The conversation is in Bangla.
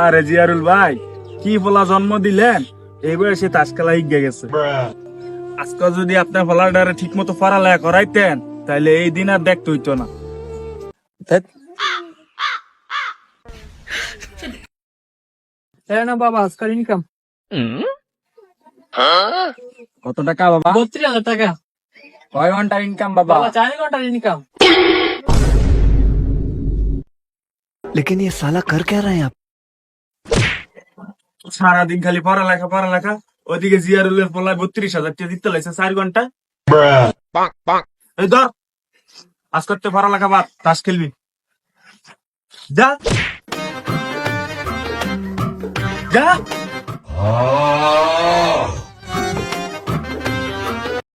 আরে জিয়ারুল ভাই, কি বলা জন্ম দিলেন, এই বয়সে তাস খেলা হিগে গেছে। আজকে যদি আপনার ফলাডারে ঠিক মতো পড়ালেখা করাইতেন, তাহলে এই দিন আর দেখতে হইতো না। না বাবা, আজকাল ইনকাম কত টাকা বাবা? 32,000 টাকা। কয় ঘন্টার ইনকাম বাবা? বাবা 4 ঘন্টার ইনকাম। लेकिन ये साला कर क्या रहे हैं आप? সারাদিন খালি পড়ালেখা পড়ালেখা, ওদিকে জিয়ারুলের পলায় 32,000 টাকা দিতে লাগছে 4 ঘন্টা। এই ধর, আজ করতে পড়ালেখা বাদ, তাস খেলবি যা যা।